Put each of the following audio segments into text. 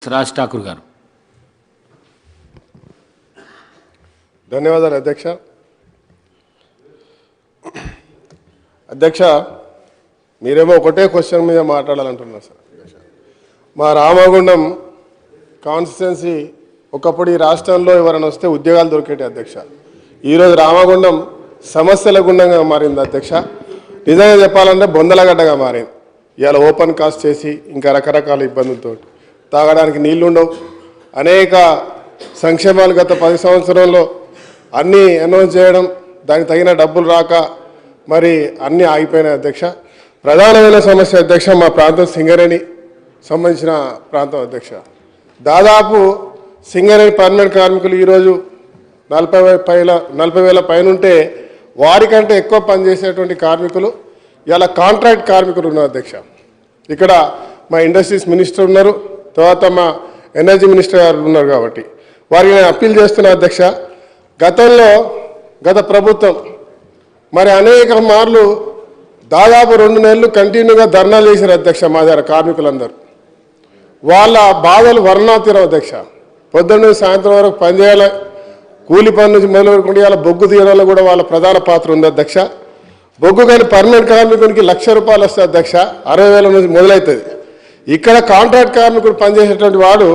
రాజ్ ఠాకూర్ గారు. ధన్యవాదాలు అధ్యక్ష. అధ్యక్ష, మీరేమో ఒకటే క్వశ్చన్ మీద మాట్లాడాలంటున్నారు సార్. మా రామగుండం కాన్స్టిట్యున్సీ ఒకప్పుడు ఈ రాష్ట్రంలో ఎవరైనా వస్తే ఉద్యోగాలు దొరికేటి అధ్యక్ష. ఈరోజు రామగుండం సమస్యల గుండంగా మారింది అధ్యక్ష. నిజంగా చెప్పాలంటే బొందలగడ్డగా మారింది. ఇవాళ ఓపెన్ కాస్ట్ చేసి ఇంకా రకరకాల ఇబ్బందులతో తాగడానికి నీళ్లు ఉండవు. అనేక సంక్షేమాలు గత 10 సంవత్సరంలో అన్నీ అనౌన్స్ చేయడం, దానికి తగిన డబ్బులు రాక మరి అన్నీ ఆగిపోయినాయి అధ్యక్ష. ప్రధానమైన సమస్య అధ్యక్ష మా ప్రాంతం సింగరేణి సంబంధించిన ప్రాంతం అధ్యక్ష. దాదాపు సింగరేణి పర్మనెంట్ కార్మికులు ఈరోజు 40,000 పైన ఉంటే వారికంటే ఎక్కువ పనిచేసేటువంటి కార్మికులు ఇలా కాంట్రాక్ట్ కార్మికులు ఉన్నారు అధ్యక్ష. ఇక్కడ మా ఇండస్ట్రీస్ మినిస్టర్ ఉన్నారు, తర్వాత మా ఎనర్జీ మినిస్టర్ గారు ఉన్నారు. కాబట్టి వారికి నేను అప్పీల్ చేస్తున్నా అధ్యక్ష. గత ప్రభుత్వం మరి అనేక మార్లు దాదాపు 2 నెలలు కంటిన్యూగా ధర్నాలు చేశారు అధ్యక్ష. మా దగ్గర కార్మికులందరూ వాళ్ళ బాధలు వర్ణాతీరం అధ్యక్ష. పొద్దున్న సాయంత్రం వరకు పనిచేయాలి, కూలి పని నుంచి మొదలుపెట్టుకుంటే ఇలా బొగ్గు తీయడంలో కూడా వాళ్ళ ప్రధాన పాత్ర ఉంది అధ్యక్ష. బొగ్గు కానీ పర్మనెంట్ కార్మికునికి ₹1,00,000 వస్తుంది అధ్యక్ష, 60,000 నుంచి మొదలవుతుంది. ఇక్కడ కాంట్రాక్ట్ కార్మికుడు పనిచేసేటువంటి వాడు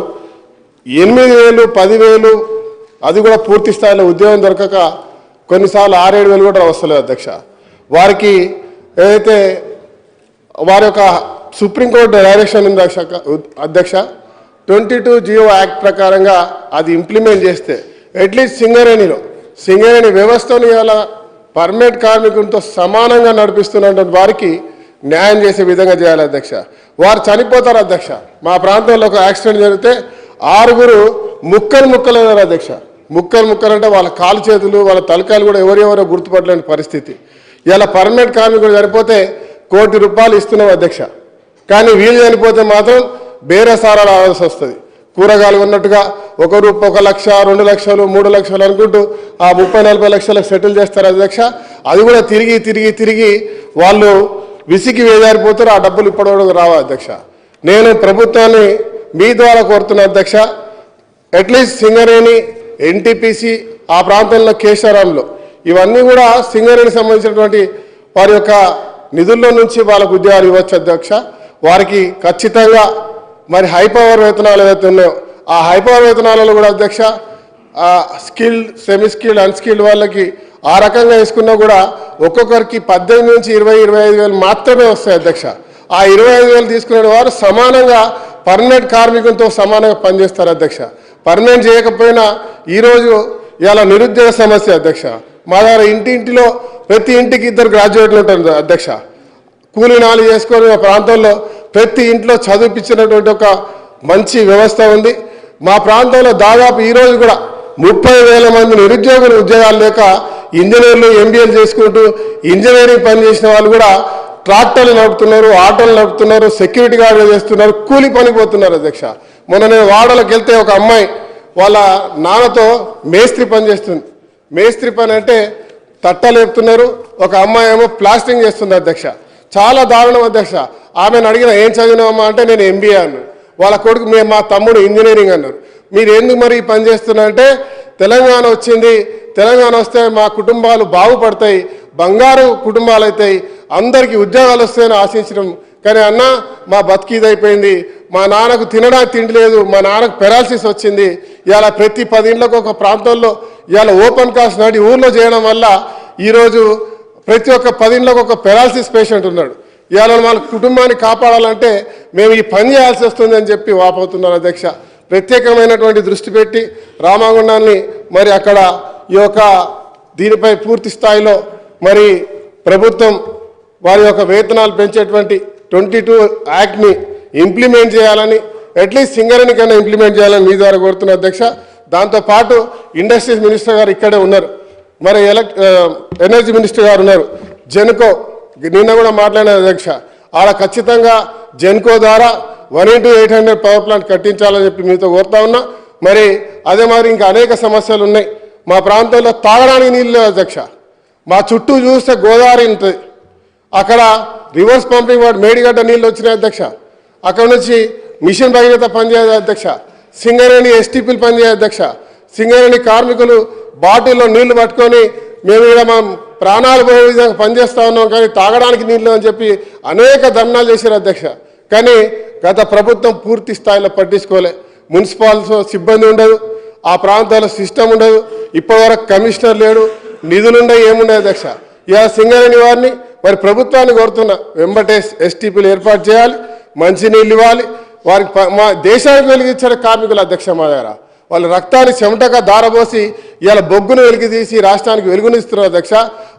8,000, 10,000, అది కూడా పూర్తి స్థాయిలో ఉద్యోగం దొరకక కొన్నిసార్లు 6-7 కూడా వస్తలేదు అధ్యక్ష. వారికి ఏదైతే వారి యొక్క సుప్రీంకోర్టు డైరెక్షన్ ఉంది అధ్యక్ష, 22 జియో యాక్ట్ ప్రకారంగా అది ఇంప్లిమెంట్ చేస్తే అట్లీస్ట్ సింగరేణి వ్యవస్థను ఇలా పర్మనెంట్ కార్మికులతో సమానంగా నడిపిస్తున్నటువంటి వారికి న్యాయం చేసే విధంగా చేయాలి అధ్యక్ష. వారు చనిపోతారు అధ్యక్ష. మా ప్రాంతంలో ఒక యాక్సిడెంట్ జరిగితే 6 ముక్కలు అధ్యక్ష. ముక్కలు అంటే వాళ్ళ కాలు చేతులు, వాళ్ళ తలకాయలు కూడా ఎవరెవరో గుర్తుపట్టలేని పరిస్థితి. ఇలా పర్మనెంట్ కార్మికుడు చనిపోతే ₹1 కోటి ఇస్తున్నాం అధ్యక్ష. కానీ వీళ్ళు చనిపోతే మాత్రం బేరసారాలు ఆడాల్సి వస్తుంది. కూరగాయలు ఉన్నట్టుగా ₹1, 1 లక్ష, 2 లక్షలు, 3 లక్షలు అనుకుంటూ ఆ 30-40 లక్షలకు సెటిల్ చేస్తారు అధ్యక్ష. అది కూడా తిరిగి వాళ్ళు విసికి వేదారిపోతారు. ఆ డబ్బులు ఇప్పటివరకు రావా అధ్యక్ష. నేను ప్రభుత్వాన్ని మీ ద్వారా కోరుతున్నా అధ్యక్ష, అట్లీస్ట్ సింగరేణి, ఎన్టీపీసీ, ఆ ప్రాంతంలో కేశారాంలో ఇవన్నీ కూడా సింగరేణి సంబంధించినటువంటి వారి యొక్క నిధుల్లో నుంచి వాళ్ళకు ఉద్యోగాలు ఇవ్వచ్చు అధ్యక్ష. వారికి ఖచ్చితంగా మరి హైపవర్ వేతనాలు ఏవైతే ఉన్నాయో ఆ హైపవర్ వేతనాలలో కూడా అధ్యక్ష స్కిల్డ్, సెమీ స్కిల్డ్, అన్స్కిల్డ్ వాళ్ళకి ఆ రకంగా వేసుకున్నా కూడా ఒక్కొక్కరికి 18 నుంచి 20-25 వేలు మాత్రమే వస్తాయి అధ్యక్ష. ఆ 25 వేలు తీసుకునే వారు సమానంగా పర్మనెంట్ కార్మికులతో సమానంగా పనిచేస్తారు అధ్యక్ష. పర్మనెంట్ చేయకపోయినా ఈరోజు ఇలా నిరుద్యోగ సమస్య అధ్యక్ష. మా దగ్గర ఇంటింటిలో ప్రతి ఇంటికి 2 గ్రాడ్యుయేట్లు ఉంటారు అధ్యక్ష. కూలీ నాలి చేసుకొని మా ప్రాంతంలో ప్రతి ఇంట్లో చదివించినటువంటి ఒక మంచి వ్యవస్థ ఉంది. మా ప్రాంతంలో దాదాపు ఈరోజు కూడా 30,000 మంది నిరుద్యోగులు ఉద్యోగాలు లేక ఇంజనీర్లు, ఎంబీఏలు చేసుకుంటూ ఇంజనీరింగ్ పని చేసిన వాళ్ళు కూడా ట్రాక్టర్లు నడుపుతున్నారు, ఆటోలు నడుపుతున్నారు, సెక్యూరిటీ గార్డులు చేస్తున్నారు, కూలి పనికి పోతున్నారు అధ్యక్ష. మొన్న నేను వాడలకు వెళ్తే ఒక అమ్మాయి వాళ్ళ నాన్నతో మేస్త్రి పని చేస్తుంది. మేస్త్రి పని అంటే తట్టలు చెప్తున్నారు. ఒక అమ్మాయి ఏమో ప్లాస్టింగ్ చేస్తుంది అధ్యక్ష. చాలా దారుణం అధ్యక్ష. ఆమెను అడిగిన ఏం చదివినామా అంటే నేను ఎంబీఏ అన్నాడు. వాళ్ళ కొడుకు మా తమ్ముడు ఇంజనీరింగ్ అన్నారు. మీరు ఎందుకు మరి ఈ పని చేస్తున్నా అంటే తెలంగాణ వచ్చింది, తెలంగాణ వస్తే మా కుటుంబాలు బాగుపడతాయి, బంగారు కుటుంబాలు అవుతాయి, అందరికీ ఉద్యోగాలు వస్తాయని ఆశించడం. కానీ అన్న మా బతికిదైపోయింది, మా నాన్నకు తినడానికి తిండి లేదు, మా నాన్నకు పెరాలసిస్ వచ్చింది. ఇవాళ ప్రతి 10 ఇండ్లకు ఒక ప్రాంతంలో ఇవాళ ఓపెన్ కాస్ట్ నడి ఊర్లో చేయడం వల్ల ఈరోజు ప్రతి ఒక్క 10 ఇండ్లకు ఒక పెరాలసిస్ పేషెంట్ ఉన్నాడు. ఇవాళ మన కుటుంబాన్ని కాపాడాలంటే మేము ఈ పని చేయాల్సి వస్తుంది అని చెప్పి వాపోతున్నారు అధ్యక్ష. ప్రత్యేకమైనటువంటి దృష్టి పెట్టి రామగుండాన్ని మరి అక్కడ ఈ యొక్క దీనిపై పూర్తి స్థాయిలో మరి ప్రభుత్వం వారి యొక్క వేతనాలు పెంచేటువంటి 22 యాక్ట్ని ఇంప్లిమెంట్ చేయాలని, అట్లీస్ట్ సింగరేణి కన్నా ఇంప్లిమెంట్ చేయాలని మీ ద్వారా కోరుతున్న అధ్యక్ష. దాంతోపాటు ఇండస్ట్రీస్ మినిస్టర్ గారు ఇక్కడే ఉన్నారు, మరి ఎనర్జీ మినిస్టర్ గారు ఉన్నారు. జెన్కో నిన్న కూడా మాట్లాడిన అధ్యక్ష, ఆడ ఖచ్చితంగా జెన్కో ద్వారా 1x800 పవర్ ప్లాంట్ కట్టించాలని చెప్పి మీతో కోరుతా ఉన్నా. మరి అదే మరి ఇంకా అనేక సమస్యలు ఉన్నాయి. మా ప్రాంతంలో తాగడానికి నీళ్ళు లేవు అధ్యక్ష. మా చుట్టూ చూస్తే గోదావరి ఉంటుంది, అక్కడ రివర్స్ పంపింగ్ వాడు మేడిగడ్డ నీళ్ళు వచ్చినాయి అధ్యక్ష. అక్కడ నుంచి మిషన్ భగీరథ పనిచేయదు అధ్యక్ష, సింగరేణి ఎస్టీపీలు పనిచేయదు అధ్యక్ష, సింగరేణి కార్మికులు బాటిల్లో నీళ్లు పట్టుకొని మేము ఇక్కడ మా ప్రాణాలు పోయే విధంగా పనిచేస్తూ ఉన్నాం కానీ తాగడానికి నీళ్ళు అని చెప్పి అనేక ధర్నాలు చేశారు అధ్యక్ష. కానీ గత ప్రభుత్వం పూర్తి స్థాయిలో పట్టించుకోలే. మున్సిపాలిటీ సిబ్బంది ఉండదు, ఆ ప్రాంతాల్లో సిస్టమ్ ఉండదు, ఇప్పటివరకు కమిషనర్ లేడు, నిధులుండవు, ఏముండవు అధ్యక్ష. ఇలా సింగరేణి వారిని మరి ప్రభుత్వాన్ని కోరుతున్నా, వెంబటే ఎస్టీపీలు ఏర్పాటు చేయాలి, మంచినీళ్ళు ఇవ్వాలి. వారికి మా దేశానికి వెలిగించారు కార్మికులు అధ్యక్ష. మా దగ్గర వాళ్ళ రక్తాన్ని చెమటగా దారబోసి ఇవాళ బొగ్గును వెలికి తీసి రాష్ట్రానికి వెలుగునిస్తున్నారు అధ్యక్ష.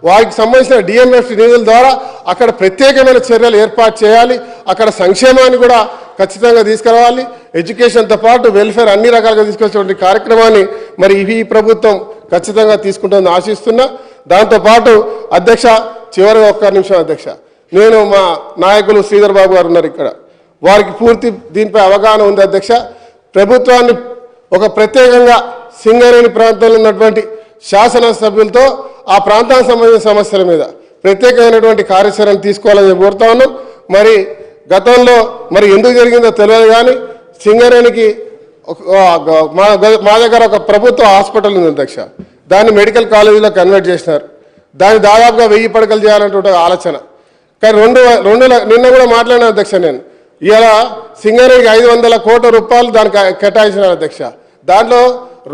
వారికి సంబంధించిన డిఎంఎఫ్ నిధుల ద్వారా అక్కడ ప్రత్యేకమైన చర్యలు ఏర్పాటు చేయాలి. అక్కడ సంక్షేమాన్ని కూడా ఖచ్చితంగా తీసుకురావాలి. ఎడ్యుకేషన్తో పాటు వెల్ఫేర్ అన్ని రకాలుగా తీసుకొచ్చేటువంటి కార్యక్రమాన్ని మరి ఈ ప్రభుత్వం ఖచ్చితంగా తీసుకుంటుందని ఆశిస్తున్నా. దాంతోపాటు అధ్యక్ష, చివరిగా ఒక్క నిమిషం అధ్యక్ష, నేను మా నాయకులు శ్రీధర్ బాబు గారు ఉన్నారు ఇక్కడ, వారికి పూర్తి దీనిపై అవగాహన ఉంది అధ్యక్ష. ప్రభుత్వాన్ని ఒక ప్రత్యేకంగా సింగరేణి ప్రాంతంలో ఉన్నటువంటి శాసనసభ్యులతో ఆ ప్రాంతానికి సంబంధించిన సమస్యల మీద ప్రత్యేకమైనటువంటి కార్యాచరణ తీసుకోవాలని కోరుతా ఉన్నాం. మరి గతంలో మరి ఎందుకు జరిగిందో తెలియదు కానీ సింగరేణికి మా దగ్గర ఒక ప్రభుత్వ హాస్పిటల్ ఉంది అధ్యక్ష, దాన్ని మెడికల్ కాలేజీలో కన్వర్ట్ చేసినారు. దాన్ని దాదాపుగా 1000 పడకలు చేయాలంటే ఆలోచన. కానీ నిన్న కూడా మాట్లాడిన అధ్యక్ష, నేను ఇలా సింగరేణికి 500 కోట్ల రూపాయలు దానికి కేటాయించిన అధ్యక్ష. దాంట్లో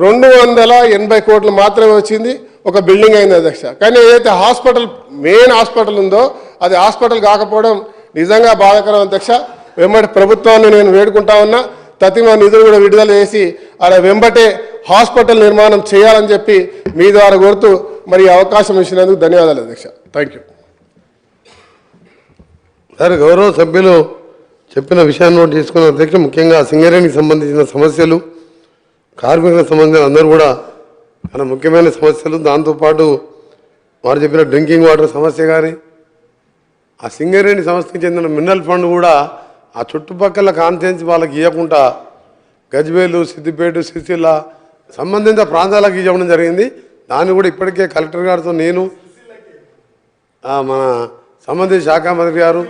280 కోట్లు మాత్రమే వచ్చింది, ఒక బిల్డింగ్ అయింది అధ్యక్ష. కానీ ఏదైతే హాస్పిటల్ మెయిన్ హాస్పిటల్ ఉందో అది హాస్పిటల్ కాకపోవడం నిజంగా బాధాకరం అధ్యక్ష. వెంబటి ప్రభుత్వాన్ని నేను వేడుకుంటా ఉన్నా, తతిమ నిధులు కూడా విడుదల చేసి అలా వెంబటే హాస్పిటల్ నిర్మాణం చేయాలని చెప్పి మీ ద్వారా కోరుతూ మరి అవకాశం ఇచ్చినందుకు ధన్యవాదాలు అధ్యక్ష. Thank you sir. గౌరవ సభ్యులు చెప్పిన విషయాన్ని నోట్ చేసుకున్న అధ్యక్ష, ముఖ్యంగా సింగరేణికి సంబంధించిన సమస్యలు, కార్మికులకు సంబంధించిన అందరూ కూడా చాలా ముఖ్యమైన సమస్యలు. దాంతోపాటు వారు చెప్పిన డ్రింకింగ్ వాటర్ సమస్య కానీ, ఆ సింగరేణి సంస్థకి చెందిన మినరల్ ఫండ్ కూడా ఆ చుట్టుపక్కల కాన్స్టిట్యుయెన్సీ వాళ్ళకి ఇవ్వకుండా గజ్వేలు, సిద్దిపేట, సిరిసిల్ల సంబంధిత ప్రాంతాలకు ఇవ్వడం జరిగింది. దాన్ని కూడా ఇప్పటికే కలెక్టర్ గారితో నేను, మన సంబంధిత శాఖ మంత్రి గారు,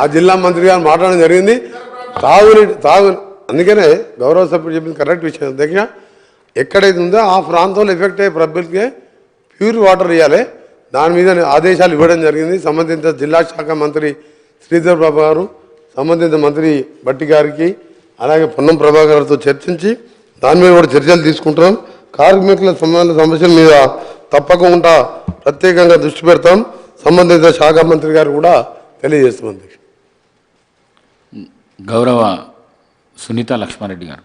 ఆ జిల్లా మంత్రి గారు మాట్లాడడం జరిగింది. అందుకనే గౌరవ సభ్యుడు చెప్పింది కరెక్ట్ విషయం అధ్యక్ష. ఎక్కడైతే ఉందో ఆ ప్రాంతంలో ఎఫెక్ట్ అయ్యే పబ్లిక్కే ప్యూర్ వాటర్ ఇవ్వాలి. దాని మీద ఆదేశాలు ఇవ్వడం జరిగింది. సంబంధిత జిల్లా శాఖ మంత్రి శ్రీధర్ బాబు గారు, సంబంధిత మంత్రి బట్టి గారికి, అలాగే పొన్నం ప్రభాకర్ గారితో చర్చించి దాని మీద కూడా చర్యలు తీసుకుంటాం. కార్మికుల సమస్యల మీద తప్పకుండా ప్రత్యేకంగా దృష్టి పెడతాం. సంబంధిత శాఖ మంత్రి గారు కూడా తెలియజేస్తాం. గౌరవ సునీత లక్ష్మారెడ్డి గారు.